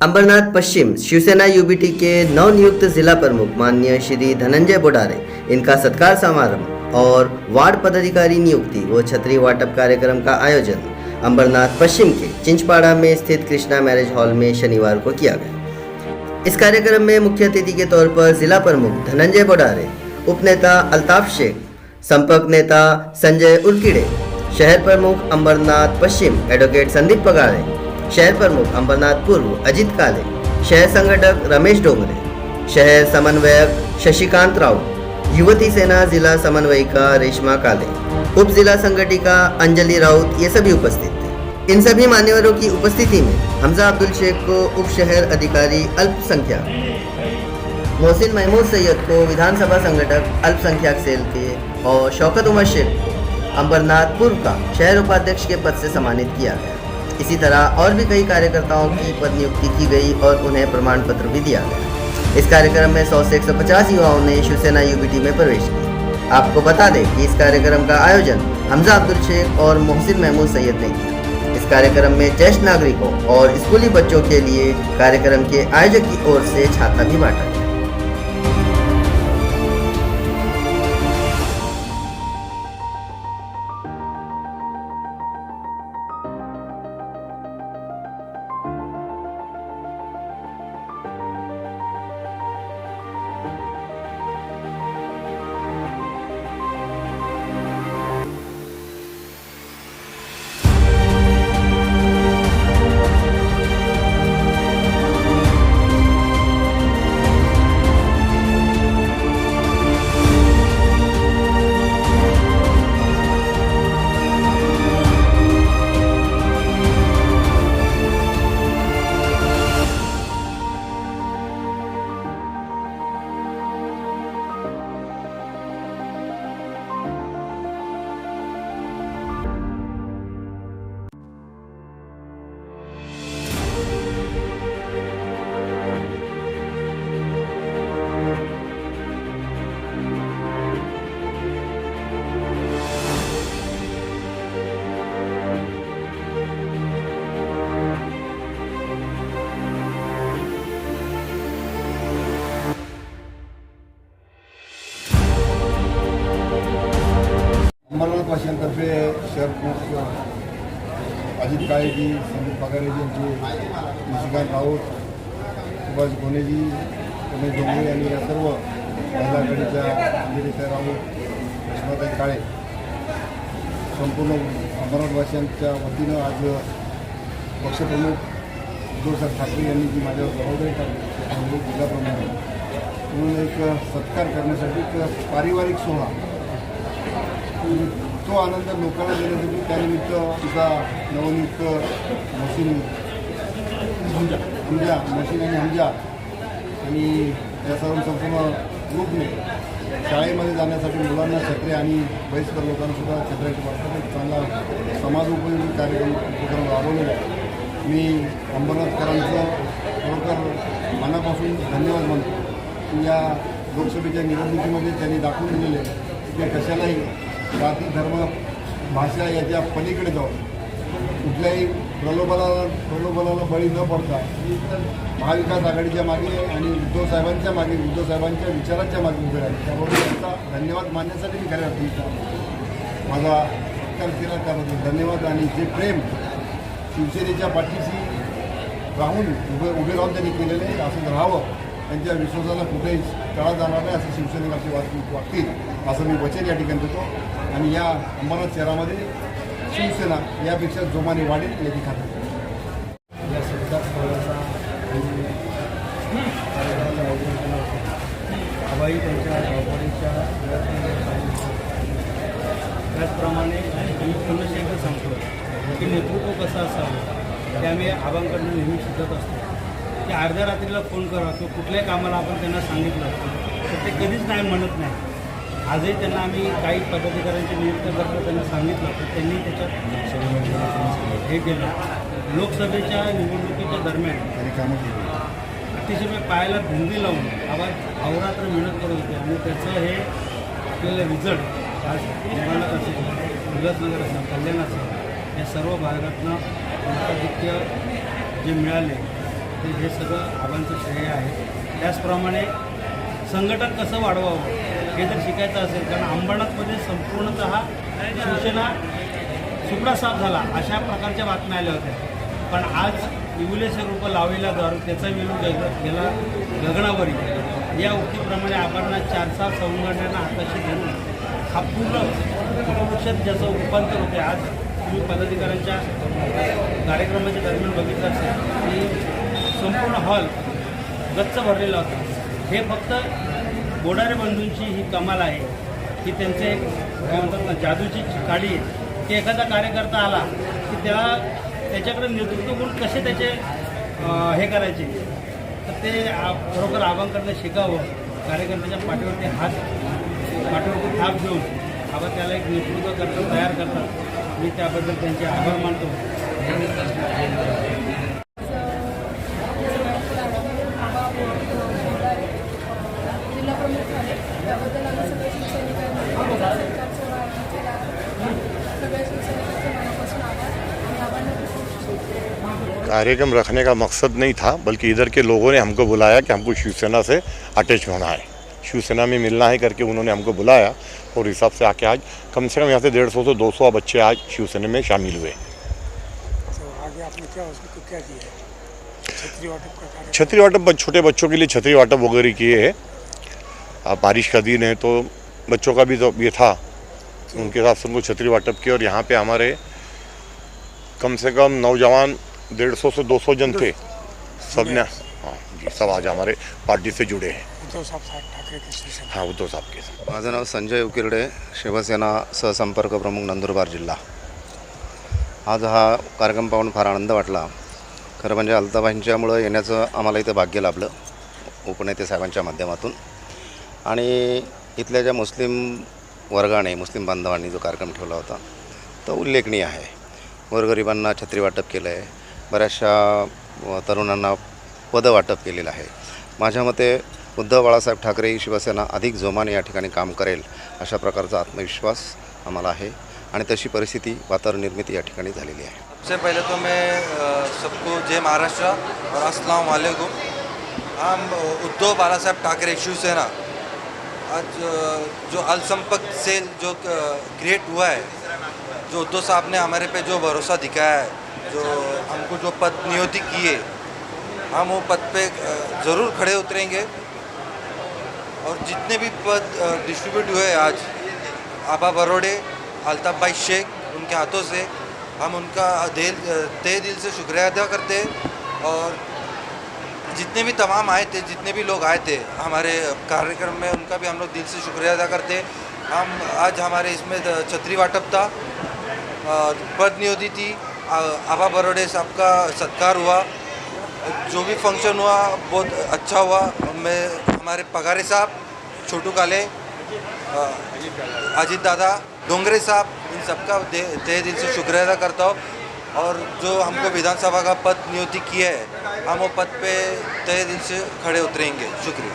अंबरनाथ पश्चिम शिवसेना यूबीटी के नवनियुक्त जिला प्रमुख माननीय श्री धनंजय बोडारे, इनका सत्कार समारोह और वार्ड पदाधिकारी नियुक्ति व छतरी वाटप कार्यक्रम का आयोजन अंबरनाथ पश्चिम के चिंचपाड़ा में स्थित कृष्णा मैरिज हॉल में शनिवार को किया गया। इस कार्यक्रम में मुख्य अतिथि के तौर पर जिला प्रमुख धनंजय बोडारे, उपनेता अल्ताफ शेख, संपर्क नेता संजय उर्किड़े, शहर प्रमुख अंबरनाथ पश्चिम एडवोकेट संदीप पगाड़े, शहर प्रमुख अंबरनाथ पूर्व अजित काले, शहर संगठक रमेश डोंगरे, शहर समन्वयक शशिकांत राउत, युवती सेना जिला समन्वयिका रेशमा काले, उप जिला संगठिका अंजलि राउत, ये सभी उपस्थित थे। इन सभी मान्यवरों की उपस्थिति में हमजा अब्दुल शेख को उप शहर अधिकारी अल्पसंख्यक, मोहसिन महमूद सैयद को विधानसभा संगठक अल्पसंख्यक सेल के और शौकत उमर शेख को अंबरनाथ पूर्व का शहर उपाध्यक्ष के पद से सम्मानित किया गया। इसी तरह और भी कई कार्यकर्ताओं की पद नियुक्ति की गई और उन्हें प्रमाण पत्र भी दिया गया। इस कार्यक्रम में 100 से 150 युवाओं ने शिवसेना यूबीटी में प्रवेश किया। आपको बता दें कि इस कार्यक्रम का आयोजन हमजा अब्दुल शेख और मोहसिन महमूद सैयद ने किया। इस कार्यक्रम में ज्येष्ठ नागरिकों और स्कूली बच्चों के लिए कार्यक्रम के आयोजक की ओर से छाता भी बांटा गया। अंबरनाथ वाशियांतर्फे शहर प्रमुख अजित काळेजी, संदीप पगारेजी यांचे, निशिकांत राऊत, सुभाष गोनेजी, रमेश डोंगरे आणि या सर्व महिला आघाडीच्या अंजलीताई राऊत, रेश्माताई काळे, संपूर्ण अंबरनाथ वाशियांच्या वतीनं आज पक्षप्रमुख उद्धवसाहेब ठाकरे यांनी जी माझ्यावर जबाबदारी टाकली जिल्हाप्रमुख म्हणून एक सत्कार करण्यासाठी एक पारिवारिक सोहळा, तो आनंद लोकांना देण्यासाठी त्यानिमित्त तिचा नवनियुक्त मशीन आणि हमजा आणि या सर्व संपूर्ण ग्रुपने शाळेमध्ये जाण्यासाठी मुलांना छत्रे आणि वयस्कर लोकांनासुद्धा छत्र्याचे वाटप एक चांगला समाजोपयोगी उपक्रम राबवलेला आहे। मी अंबरनाथकरांचं खरोखर मनापासून धन्यवाद मानतो की या लोकसभेच्या निवडणुकीमध्ये त्यांनी दाखवून दिलेले की कशालाही जाती, धर्म, भाषा याच्या पलीकडे जाऊन कुठल्याही प्रलोभनाला बळी न पडता महाविकास आघाडीच्या मागे आणि उद्धव साहेबांच्या विचारांच्या मागे उभे राहिले। त्याबरोबर त्यांचा धन्यवाद मानण्यासाठी मी खऱ्या अर्थी माझा सत्कार केला, त्याबद्दल धन्यवाद। आणि जे प्रेम शिवसेनेच्या पाठीशी राहून उभे राहून त्यांनी केलेले आहे, असं राहावं, त्यांच्या विश्वासाला कुठेही तडा जाणार नाही असं शिवसैनिकांचे वागतील असं मी वचन या ठिकाणी देतो। आणि या अंबरनाथ शहरामध्ये शिवसेना यापेक्षा जोमाने वाढेल याची खात्री करतो। या सत्कार सोहळ्याचा आबाई त्यांच्या धावपळीच्या त्याचप्रमाणे मी पुन्हा एकदा सांगतो की नेतृत्व कसं असावं ते आम्ही आबांकडून नेहमी शिकत असतो की अर्ध्या रात्रीला फोन करा किंवा कुठल्याही कामाला आपण त्यांना सांगितलं तर ते कधीच नाही म्हणत नाही। आजही त्यांना आम्ही काही पदाधिकाऱ्यांची नियुक्ती करतो त्यांना सांगितलं तर त्यांनी त्याच्यात हे केलं। लोकसभेच्या निवडणुकीच्या दरम्यान त्यांनी कामं केली, अतिशय पायाला भिंडी लावून अहोरात्र मेहनत करत होते आणि त्याचं हे आपल्याला रिझल्ट आज अंबरनाथ असेल, उल्हासनगर असेल, कल्याण असेल, या सर्व भागातनं मताधिक्य जे मिळाले ते हे सगळं आबांचं श्रेय आहे. त्याचप्रमाणे संघटन कसं वाढवावं हे जर शिकायचं असेल, कारण अंबरनाथमध्ये संपूर्णतः शिवसेना सुपडा साफ झाला अशा प्रकारच्या बातम्या आल्या होत्या. पण आज विपुले स्वरूप लावेला दारू त्याचा विरोध गेला गगनावरी या उक्तीप्रमाणे आबांना 4-6 संघटनांना हाताशी धरून हा पूर्ण उपवृक्षात ज्याचं रूपांतर होते. आज तुम्ही पदाधिकाऱ्यांच्या कार्यक्रमाच्या दरम्यान बघितलं असेल की संपूर्ण हॉल गच्च भरलेला होता. हे फक्त बोडारे बंधूंची ही कमाल आहे की त्यांचे काय म्हणतात ना जादूची काडी आहे की एखादा कार्यकर्ता आला की त्याच्याकडे नेतृत्व गुण कसे त्याचे हे करायचे, तर ते बरोबर आबांकडनं शिकावं. कार्यकर्त्याच्या पाठीवरती थाप घेऊन आबा त्याला एक नेतृत्व करतात, तयार करतात. मी त्याबद्दल त्यांचे आभार मानतो. जिल्हा प्रमुख झाले त्याबद्दल आम्ही सगळे शिवसैनिकांनी सगळ्या शिवसैनिकांचे मनापासून आभार आणि आबांना कार्यक्रम रखने का मकसद नहीं था, बल्कि इधर के लोगों ने हमको बुलाया कि हमको शिवसेना से अटैच होना है, शिवसेना में मिलना है करके उन्होंने हमको बुलाया और हिसाब से आके आज कम से कम यहाँ से 150 से 200 बच्चे आज शिवसेना में शामिल हुए. तो आगे आपने क्या उसको क्या किया है? छतरी वाटप का कार्य? छतरी वाटप छोटे बच्चों के लिए छतरी वाटप वगैरह किए हैं. अब बारिश का दिन है तो बच्चों का भी तो ये था, उनके हिसाब से उनको छतरी वाटप किए. और यहाँ पे हमारे कम से कम नौजवान 150 से 200 जन थे. सब ने हाँ जी, सब आज हमारे पार्टी से जुड़े हैं. उद्धव साहब ठाकरे की शिवसेना. हाँ, उद्धव साहब के साथ. माझं नाव संजय उकिरडे, शिवसेना सहसंपर्क प्रमुख नंदुरबार जिल्हा. आज हा कार्यक्रम पाहून फार आनंद वाटला. खरं म्हणजे अल्ताबाईंच्यामुळं येण्याचं आम्हाला इथं भाग्य लाभलं उपनेते साहेबांच्या माध्यमातून. आणि इथल्या ज्या मुस्लिम वर्गाने मुस्लिम बांधवांनी जो कार्यक्रम ठेवला होता तो उल्लेखनीय आहे. गोरगरिबांना छत्री वाटप केलं आहे, बऱ्याचशा तरुणांना पदं वाटप केलेलं आहे. माझ्या मते उद्धव बाळासाहेब ठाकरे ही शिवसेना अधिक जोमाने या ठिकाणी काम करेल अशा प्रकारचा आत्मविश्वास आम्हाला आहे आणि तशी परिस्थिती वातावरण निर्मिती या ठिकाणी झालेली आहे. सबसे पहले तो मैं सबको जय महाराष्ट्र और अस्सलाम वालेकुम. हम उद्धव बाला साहब ठाकरे शिवसेना आज जो अल्पसंपर्क सेल जो क्रिएट हुआ है, जो उद्धव साहब ने हमारे पे जो भरोसा दिखाया है, जो हमको जो पद नियुक्ति की है, हम वो पद पे ज़रूर खड़े उतरेंगे. और जितने भी पद डिस्ट्रीब्यूट हुए आज आबा बरोड़े, अल्ताफ़ भाई शेख, उनके हाथों से हम उनका तहे दिल से शुक्रिया अदा करते हैं. और जितने भी तमाम आए थे, जितने भी लोग आए थे हमारे कार्यक्रम में, उनका भी हम लोग दिल से शुक्रिया अदा करते हैं. हम आज हमारे इसमें छतरी वाटप था, पद नियुक्ति थी, आबा बरोड़े साहब का सत्कार हुआ, जो भी फंक्शन हुआ बहुत अच्छा हुआ. मैं हमारे पगारे साहब, छोटू काले, अजीत दादा, डोंगरे साहब, इन सबका तहे दिल से शुक्रिया अदा करता हूँ. और जो हमको विधानसभा का पद नियुक्ति किया है, हम वो पद पे तहे दिल से खड़े उतरेंगे. शुक्रिया.